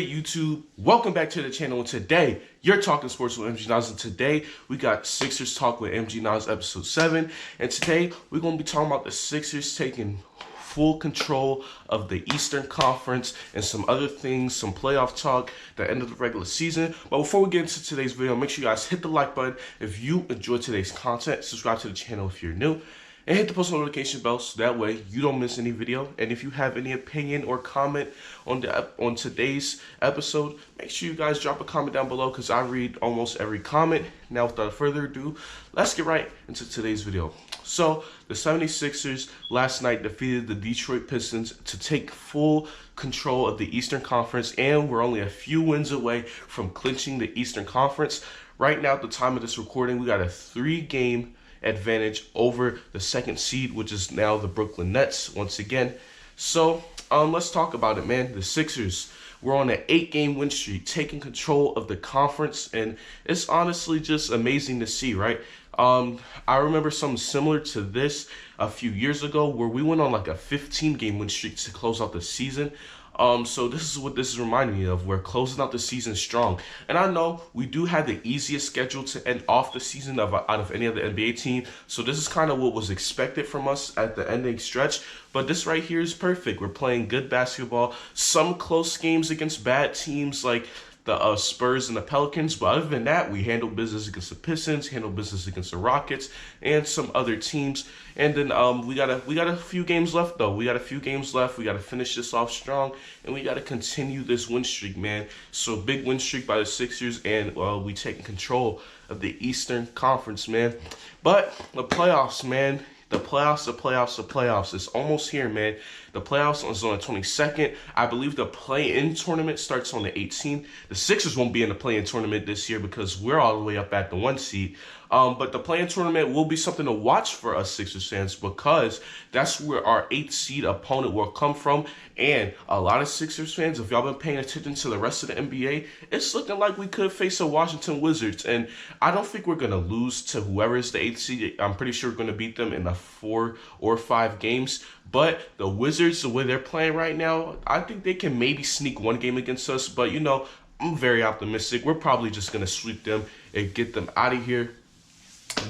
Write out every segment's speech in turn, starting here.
good, YouTube? Welcome back to the channel. And today, you're talking sports with MG9. And today, we got Sixers Talk with MG9's episode 7. And today, we're going to be talking about the Sixers taking full control of the Eastern Conference and some other things, some playoff talk, the end of the regular season. But before we get into today's video, make sure you guys hit the like button if you enjoyed today's content. Subscribe to the channel if you're new. And hit the post notification bell so that way you don't miss any video. And if you have any opinion or comment on today's episode, make sure you guys drop a comment down below because I read almost every comment. Now, without further ado, let's get right into today's video. So, the 76ers last night defeated the Detroit Pistons to take full control of the Eastern Conference, and we're only a few wins away from clinching the Eastern Conference. Right now, at the time of this recording, we got a 3-game advantage over the second seed, which is now the Brooklyn Nets once again. So let's talk about it, man. The Sixers, we're on an 8-game win streak, taking control of the conference, and it's honestly just amazing to see, right? I remember something similar to this a few years ago where we went on like a 15-game win streak to close out the season. So this is what this is reminding me of. We're closing out the season strong. And I know we do have the easiest schedule to end off the season out of any other NBA team. So this is kind of what was expected from us at the ending stretch. But this right here is perfect. We're playing good basketball. Some close games against bad teams like the Spurs and the Pelicans, but other than that, we handle business against the Pistons, handle business against the Rockets, and some other teams. And then we got a few games left though. We got a few games left. We got to finish this off strong, and we got to continue this win streak, man. So big win streak by the Sixers, and we taking control of the Eastern Conference, man. But the playoffs, man. The playoffs. It's almost here, man. The playoffs is on the 22nd. I believe the play-in tournament starts on the 18th. The Sixers won't be in the play-in tournament this year because we're all the way up at the 1 seed. But the play-in tournament will be something to watch for us Sixers fans because that's where our 8th seed opponent will come from. And a lot of Sixers fans, if y'all been paying attention to the rest of the NBA, it's looking like we could face the Washington Wizards. And I don't think we're going to lose to whoever is the 8th seed. I'm pretty sure we're going to beat them in the 4 or 5 games. But the Wizards, the way they're playing right now, I think they can maybe sneak 1 game against us. But, you know, I'm very optimistic. We're probably just going to sweep them and get them out of here.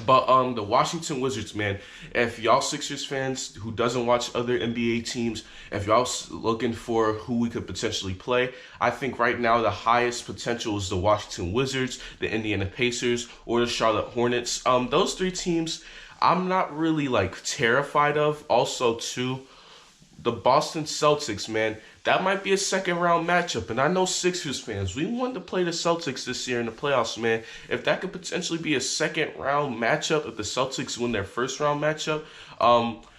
But the Washington Wizards, man, if y'all Sixers fans who doesn't watch other NBA teams, if y'all looking for who we could potentially play, I think right now the highest potential is the Washington Wizards, the Indiana Pacers, or the Charlotte Hornets. Those 3 teams I'm not really like terrified of. Also, too, the Boston Celtics, man, that might be a second round matchup. And I know Sixers fans, we want to play the Celtics this year in the playoffs, man. If that could potentially be a second round matchup, if the Celtics win their first round matchup,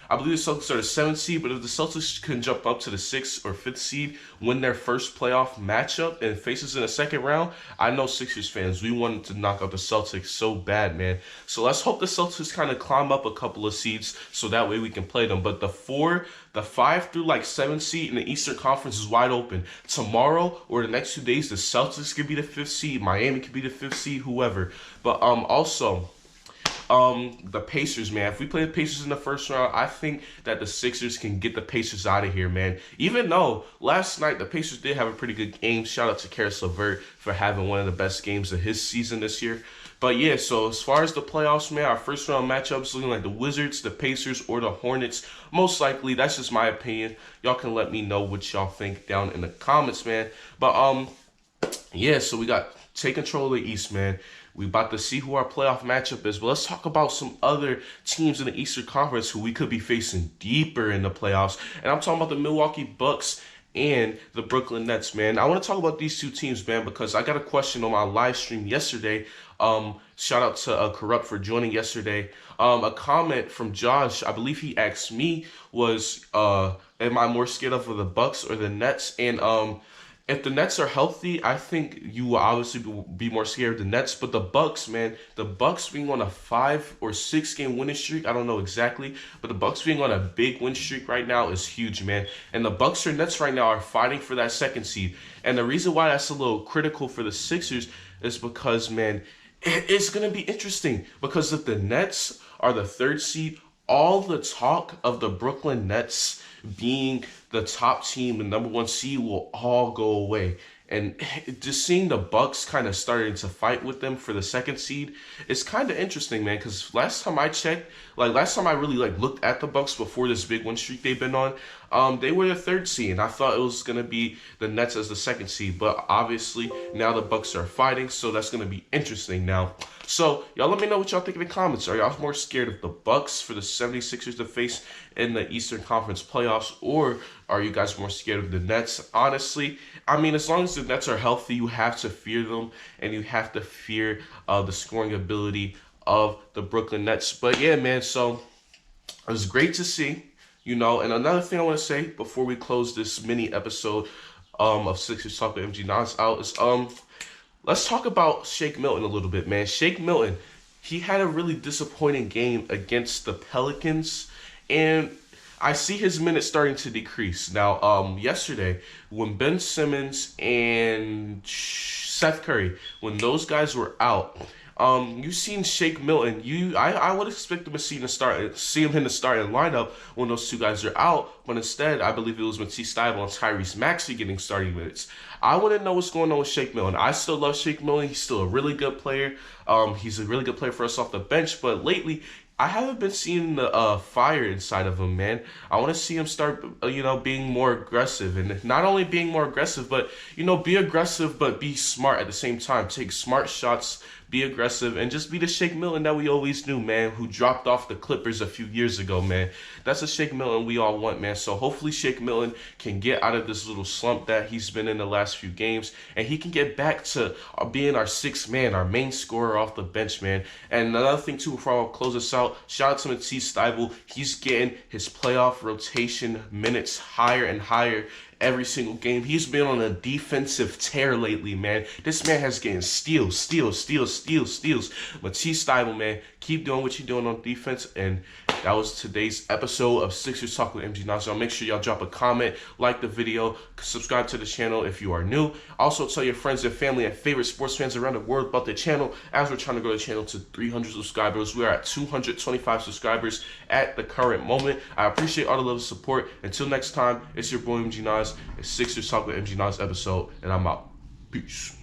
I believe the Celtics are the 7th seed, but if the Celtics can jump up to the 6th or 5th seed, win their first playoff matchup and face us in the second round, I know Sixers fans, we wanted to knock out the Celtics so bad, man. So let's hope the Celtics kind of climb up a couple of seeds so that way we can play them. But the 5 through like 7 seed in the Eastern Conference is wide open. Tomorrow or the next 2 days, the Celtics could be the 5th seed, Miami could be the 5th seed, whoever. But also, the Pacers, man. If we play the Pacers in the first round, I think that the Sixers can get the Pacers out of here, man. Even though last night the Pacers did have a pretty good game. Shout out to Karis LeVert for having one of the best games of his season this year. But yeah, so as far as the playoffs, man, our first round matchups looking like the Wizards, the Pacers, or the Hornets. Most likely, that's just my opinion. Y'all can let me know what y'all think down in the comments, man. But yeah, so we got take control of the East, man. We about to see who our playoff matchup is. But let's talk about some other teams in the Eastern Conference who we could be facing deeper in the playoffs. And I'm talking about the Milwaukee Bucks and the Brooklyn Nets, man. I want to talk about these 2 teams, man, because I got a question on my live stream yesterday. Shout out to Corrupt for joining yesterday. A comment from Josh, I believe he asked me, was, am I more scared of the Bucks or the Nets? And if the Nets are healthy, I think you will obviously be more scared of the Nets. But the Bucks, man, the Bucks being on a 5 or 6 game winning streak, I don't know exactly, but the Bucks being on a big win streak right now is huge, man. And the Bucks or Nets right now are fighting for that 2nd seed. And the reason why that's a little critical for the Sixers is because, man, it's going to be interesting. Because if the Nets are the 3rd seed, all the talk of the Brooklyn Nets being the top team, the #1 seed, will all go away. and just seeing the Bucks kind of starting to fight with them for the second seed, it's kind of interesting, man. Because last time I checked, like last time I really like looked at the Bucks before this big win streak they've been on, they were the third seed, and I thought it was gonna be the Nets as the second seed. But obviously now the Bucks are fighting, so that's gonna be interesting now. So y'all let me know what y'all think in the comments. Are y'all more scared of the Bucks for the 76ers to face in the Eastern Conference playoffs, or are you guys more scared of the Nets? Honestly, I mean, as long as the Nets are healthy, you have to fear them, and you have to fear the scoring ability of the Brooklyn Nets. But yeah, man, so it was great to see, and another thing I want to say before we close this mini episode of Sixers Talk with MG Nas out is let's talk about Shake Milton a little bit, man. Shake Milton, he had a really disappointing game against the Pelicans, and I see his minutes starting to decrease. Now, yesterday, when Ben Simmons and Seth Curry, when those guys were out, you seen Shake Milton. I would expect him to see him in the starting lineup when those two guys are out, but instead, I believe it was Matisse Thybulle and Tyrese Maxey getting starting minutes. I want to know what's going on with Shake Milton. I still love Shake Milton. He's still a really good player. He's a really good player for us off the bench, but lately, I haven't been seeing the fire inside of him, man. I want to see him start, being more aggressive. And not only being more aggressive, but, be aggressive, but be smart at the same time. Take smart shots, be aggressive, and just be the Shake Milton that we always knew, man, who dropped off the Clippers a few years ago, man. That's a Shake Milton we all want, man. So hopefully Shake Milton can get out of this little slump that he's been in the last few games, and he can get back to being our sixth man, our main scorer off the bench, man. And another thing, too, before I'll close this out, shout out to Matisse Thybulle. He's getting his playoff rotation minutes higher and higher every single game. He's been on a defensive tear lately, man. This man has getting steals. Matisse Thybulle, man, keep doing what you're doing on defense. And that was today's episode of Sixers Talk with MG Nas. Make sure y'all drop a comment, like the video, subscribe to the channel if you are new. Also, tell your friends and family and favorite sports fans around the world about the channel, as we're trying to grow the channel to 300 subscribers. We are at 225 subscribers at the current moment. I appreciate all the love and support. Until next time, it's your boy MG Nas. It's Sixers Talk with MG Nas episode, and I'm out. Peace.